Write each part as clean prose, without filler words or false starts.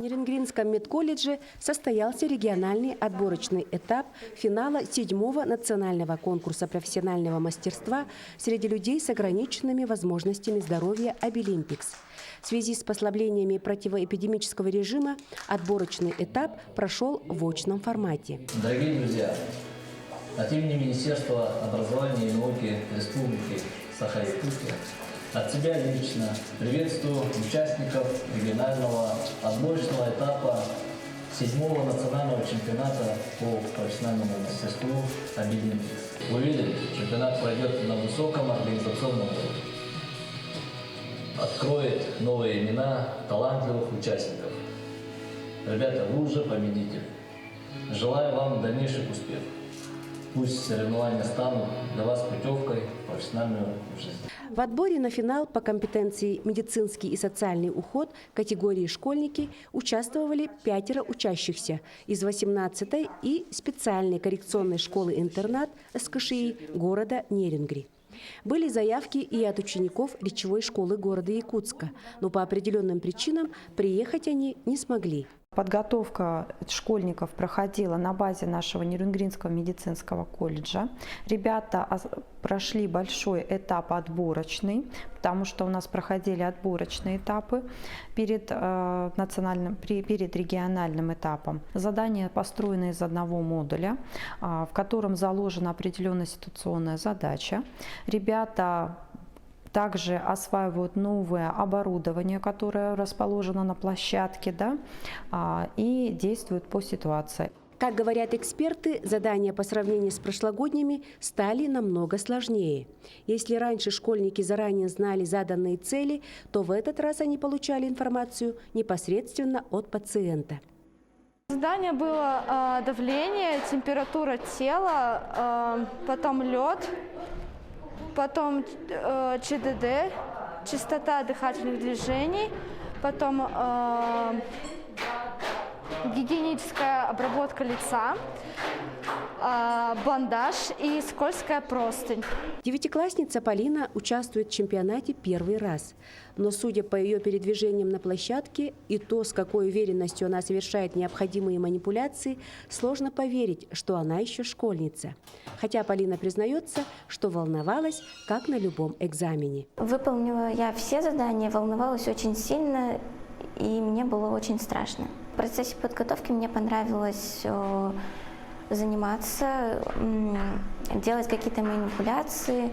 Нерюнгринском медколледже состоялся региональный отборочный этап финала 7-го национального конкурса профессионального мастерства среди людей с ограниченными возможностями здоровья «Обилимпикс». В связи с послаблениями противоэпидемического режима отборочный этап прошел в очном формате. Дорогие друзья, от имени Министерства образования и науки Республики Саха-Якутия от себя лично приветствую участников регионального отборочного этапа 7-го национального чемпионата по профессиональному мастерству «Обилимпикс». Уверен, чемпионат пройдет на высоком организационном уровне. Откроет новые имена талантливых участников. Ребята, вы уже победители. Желаю вам дальнейших успехов. Пусть соревнования станут для вас путевкой в профессиональную жизнь. В отборе на финал по компетенции «Медицинский и социальный уход» категории «Школьники» участвовали 5 учащихся из 18-й и специальной коррекционной школы-интернат СКШИ города Нерюнгри. Были заявки и от учеников речевой школы города Якутска, но по определенным причинам приехать они не смогли. Подготовка школьников проходила на базе нашего Нерюнгринского медицинского колледжа. Ребята прошли большой этап отборочный, потому что у нас проходили отборочные этапы перед региональным этапом. Задание построено из одного модуля, в котором заложена определенная ситуационная задача. Ребята также осваивают новое оборудование, которое расположено на площадке, и действуют по ситуации. Как говорят эксперты, задания по сравнению с прошлогодними стали намного сложнее. Если раньше школьники заранее знали заданные цели, то в этот раз они получали информацию непосредственно от пациента. Задание было давление, температура тела, потом лед, потом ЧДД, частота дыхательных движений, потом гигиеническая обработка лица, бандаж и скользкая простынь. Девятиклассница Полина участвует в чемпионате первый раз. Но, судя по ее передвижениям на площадке и то, с какой уверенностью она совершает необходимые манипуляции, сложно поверить, что она еще школьница. Хотя Полина признается, что волновалась, как на любом экзамене. Выполнила я все задания, волновалась очень сильно, и мне было очень страшно. В процессе подготовки мне понравилось заниматься, делать какие-то манипуляции,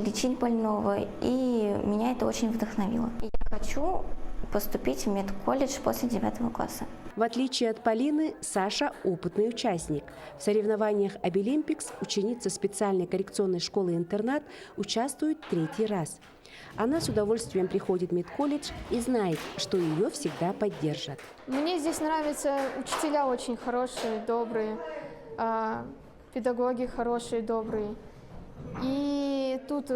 лечить больного, и меня это очень вдохновило. Я хочу поступить в медколледж после 9 класса. В отличие от Полины, Саша – опытный участник. В соревнованиях «Обилимпикс» ученица специальной коррекционной школы-интернат участвует 3-й раз. Она с удовольствием приходит в медколледж и знает, что ее всегда поддержат. Мне здесь нравятся учителя очень хорошие, добрые, педагоги хорошие, добрые. И тут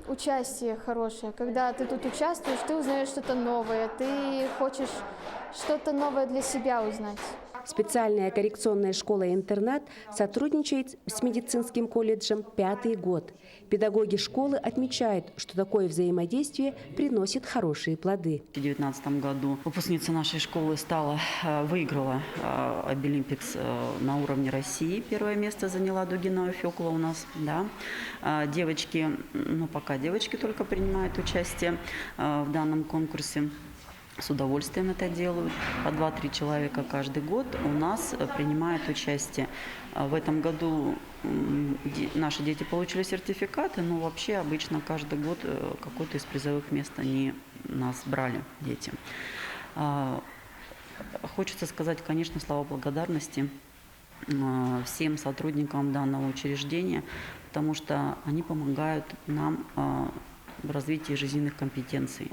участие хорошее. Когда ты тут участвуешь, ты узнаешь что-то новое, ты хочешь что-то новое для себя узнать. Специальная коррекционная школа-интернат сотрудничает с медицинским колледжем 5-й год. Педагоги школы отмечают, что такое взаимодействие приносит хорошие плоды. В 2019 году выпускница нашей школы выиграла Обилимпикс на уровне России. Первое место заняла Дугинова Фёкла у нас. Да. Девочки, пока девочки только принимают участие в данном конкурсе. С удовольствием это делают. По 2-3 человека каждый год у нас принимают участие. В этом году наши дети получили сертификаты, но вообще обычно каждый год какое-то из призовых мест они нас брали, дети. Хочется сказать, конечно, слова благодарности всем сотрудникам данного учреждения, потому что они помогают нам в развитии жизненных компетенций.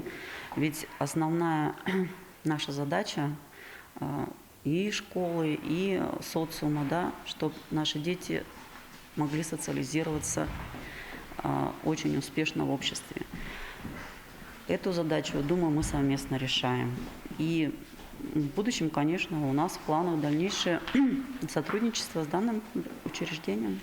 Ведь основная наша задача и школы, и социума, чтобы наши дети могли социализироваться очень успешно в обществе. Эту задачу, думаю, мы совместно решаем. И в будущем, конечно, у нас в планах дальнейшее сотрудничество с данным учреждением.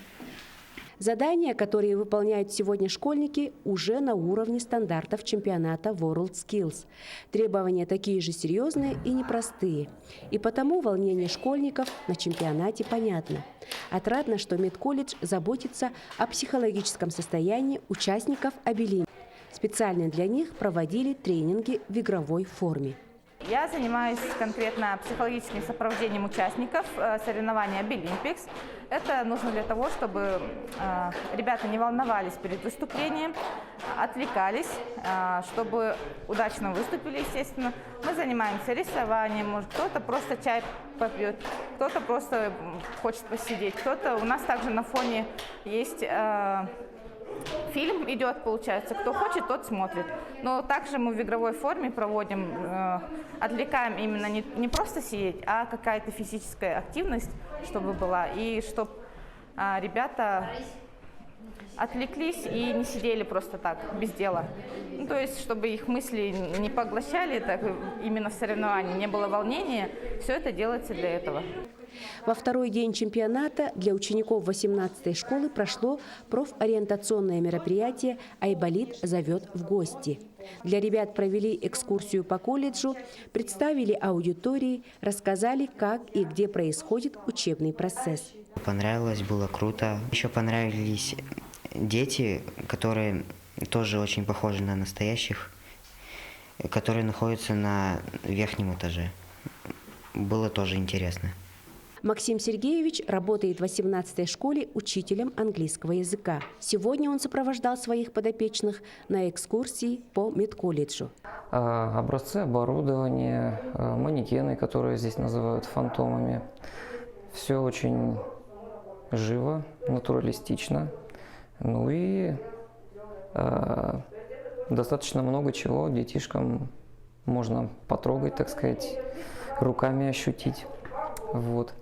Задания, которые выполняют сегодня школьники, уже на уровне стандартов чемпионата WorldSkills. Требования такие же серьезные и непростые. И потому волнение школьников на чемпионате понятно. Отрадно, что медколледж заботится о психологическом состоянии участников обилимпикс. Специально для них проводили тренинги в игровой форме. Я занимаюсь конкретно психологическим сопровождением участников соревнований обилимпикс. Это нужно для того, чтобы ребята не волновались перед выступлением, отвлекались, чтобы удачно выступили, естественно. Мы занимаемся рисованием, может, кто-то просто чай попьет, кто-то просто хочет посидеть, кто-то у нас также на фоне есть... Фильм идет, получается, кто хочет, тот смотрит. Но также мы в игровой форме проводим, отвлекаем именно не просто сидеть, а какая-то физическая активность, чтобы была, и чтобы ребята отвлеклись и не сидели просто так, без дела. Ну, то есть, чтобы их мысли не поглощали, так именно в соревновании, не было волнения, все это делается для этого. Во второй день чемпионата для учеников 18-й школы прошло профориентационное мероприятие «Айболит зовет в гости». Для ребят провели экскурсию по колледжу, представили аудитории, рассказали, как и где происходит учебный процесс. Понравилось, было круто. Еще понравились дети, которые тоже очень похожи на настоящих, которые находятся на верхнем этаже. Было тоже интересно. Максим Сергеевич работает в 18-й школе учителем английского языка. Сегодня он сопровождал своих подопечных на экскурсии по медколледжу. Образцы оборудования, манекены, которые здесь называют фантомами. Все очень живо, натуралистично. Ну и достаточно много чего детишкам можно потрогать, так сказать, руками ощутить. Вот.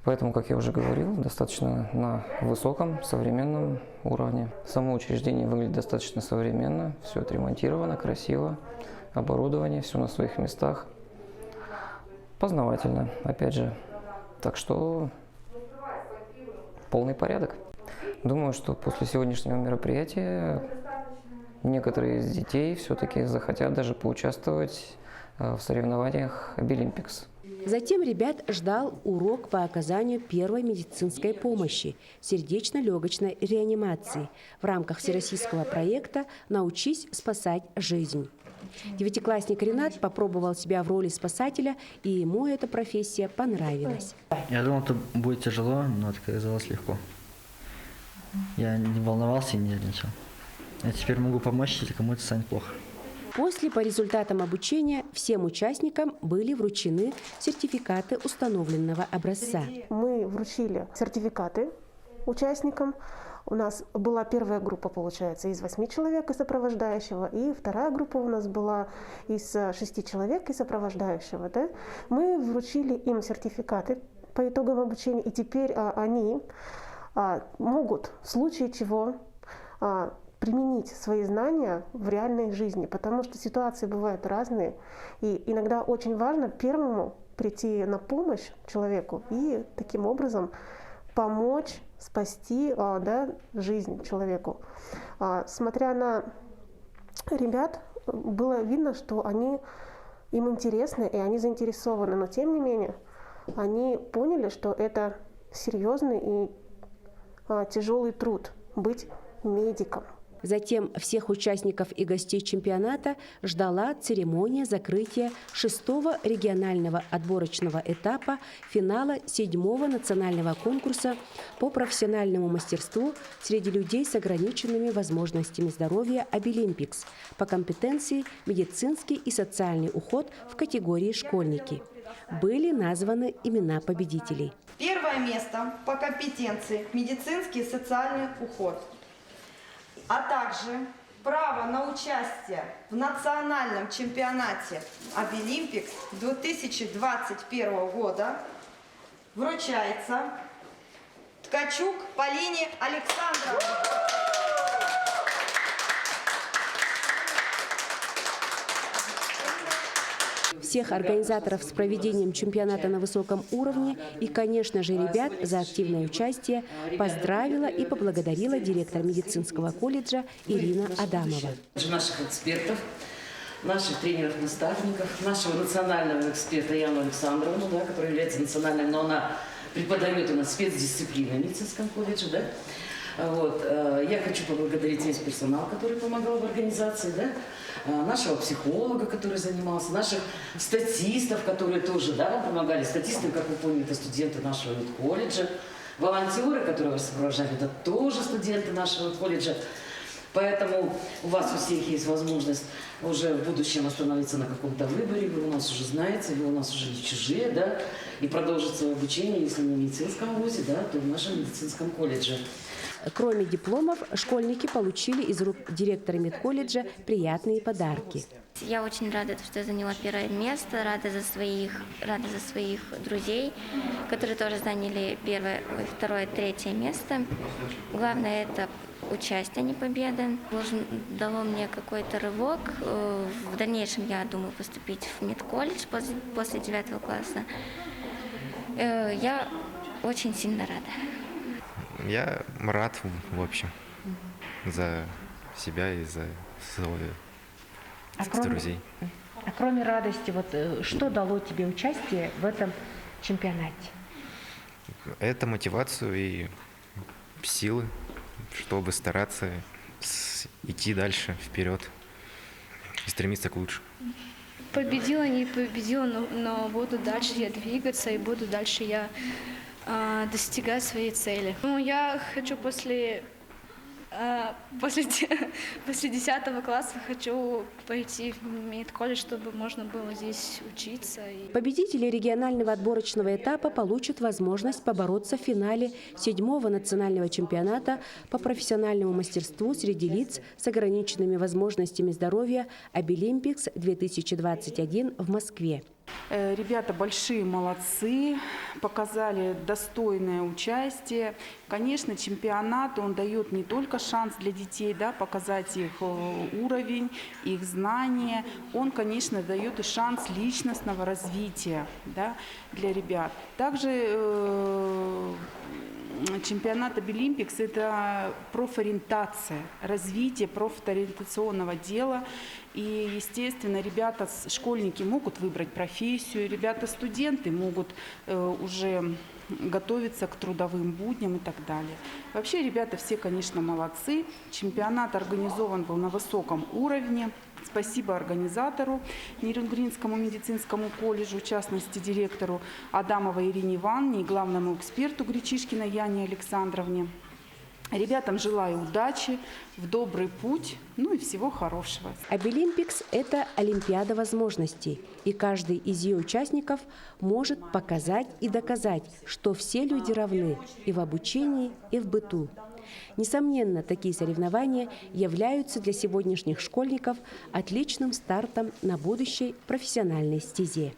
Поэтому, как я уже говорил, достаточно на высоком современном уровне. Само учреждение выглядит достаточно современно, все отремонтировано, красиво, оборудование, все на своих местах. Познавательно, опять же. Так что полный порядок. Думаю, что после сегодняшнего мероприятия некоторые из детей все-таки захотят даже поучаствовать в соревнованиях обилимпикс. Затем ребят ждал урок по оказанию первой медицинской помощи, сердечно-легочной реанимации в рамках всероссийского проекта «Научись спасать жизнь». Девятиклассник Ренат попробовал себя в роли спасателя, и ему эта профессия понравилась. Я думал, это будет тяжело, но это оказалось легко. Я не волновался и не нервничал. Я теперь могу помочь, если кому-то станет плохо. После, по результатам обучения, всем участникам были вручены сертификаты установленного образца. Мы вручили сертификаты участникам. У нас была первая группа, получается, из 8 человек и сопровождающего, и вторая группа у нас была из 6 человек и сопровождающего. Да? Мы вручили им сертификаты по итогам обучения, и теперь они могут в случае чего применить свои знания в реальной жизни, потому что ситуации бывают разные, и иногда очень важно первому прийти на помощь человеку и таким образом помочь спасти жизнь человеку. Смотря на ребят, было видно, что им интересно и они заинтересованы, но тем не менее они поняли, что это серьезный и тяжелый труд быть медиком. Затем всех участников и гостей чемпионата ждала церемония закрытия 6-го регионального отборочного этапа финала 7-го национального конкурса по профессиональному мастерству среди людей с ограниченными возможностями здоровья обилимпикс по компетенции медицинский и социальный уход в категории школьники. Были названы имена победителей. Первое место по компетенции медицинский и социальный уход, а также право на участие в национальном чемпионате обилимпикс 2021 года вручается Ткачук Полине Александровне. Всех организаторов с проведением чемпионата на высоком уровне и, конечно же, ребят за активное участие поздравила и поблагодарила директор медицинского колледжа Ирина Адамова. Наших экспертов, наших тренеров-наставников, нашего национального эксперта Яну Александровну, да, которая является национальным, но она преподает у нас спецдисциплины в медицинском колледже. Да. Вот. Я хочу поблагодарить весь персонал, который помогал в организации, да, нашего психолога, который занимался, наших статистов, которые тоже, да, вам помогали. Статисты, как вы поняли, это студенты нашего колледжа. Волонтеры, которые вас сопровождали, это тоже студенты нашего колледжа. Поэтому у вас у всех есть возможность уже в будущем остановиться на каком-то выборе. Вы у нас уже знаете, вы у нас уже не чужие, да, и продолжить свое обучение, если не в медицинском вузе, да, то в нашем медицинском колледже. Кроме дипломов, школьники получили из рук директора медколледжа приятные подарки. Я очень рада, что я заняла первое место, рада за своих друзей, которые тоже заняли первое, второе, третье место. Главное – это участие, а не победа. Дало мне какой-то рывок. В дальнейшем я думаю поступить в медколледж после 9 класса. Я очень сильно рада. Я рад, в общем, за себя и за своих друзей. А кроме радости, вот что дало тебе участие в этом чемпионате? Это мотивацию и силы, чтобы стараться идти дальше, вперед и стремиться к лучшему. Победила, не победила, но буду дальше я двигаться и буду дальше я достигать своей цели. Ну, я хочу после 10 класса хочу пойти в медколледж, чтобы можно было здесь учиться. Победители регионального отборочного этапа получат возможность побороться в финале 7-го национального чемпионата по профессиональному мастерству среди лиц с ограниченными возможностями здоровья «Обилимпикс-2021» в Москве. Ребята большие молодцы, показали достойное участие. Конечно, чемпионат, он дает не только шанс для детей, да, показать их уровень, их знания, он, конечно, дает и шанс личностного развития, да, для ребят. Также чемпионат Обилимпикс – это профориентация, развитие профориентационного дела. И, естественно, ребята, школьники могут выбрать профессию, ребята-студенты могут уже готовиться к трудовым будням и так далее. Вообще, ребята все, конечно, молодцы. Чемпионат организован был на высоком уровне. Спасибо организатору, Нерюнгринскому медицинскому колледжу, в частности, директору Адамовой Ирине Ивановне и главному эксперту Гречишкиной Яне Александровне. Ребятам желаю удачи, в добрый путь, ну и всего хорошего. Обилимпикс – это олимпиада возможностей, и каждый из ее участников может показать и доказать, что все люди равны и в обучении, и в быту. Несомненно, такие соревнования являются для сегодняшних школьников отличным стартом на будущей профессиональной стезе.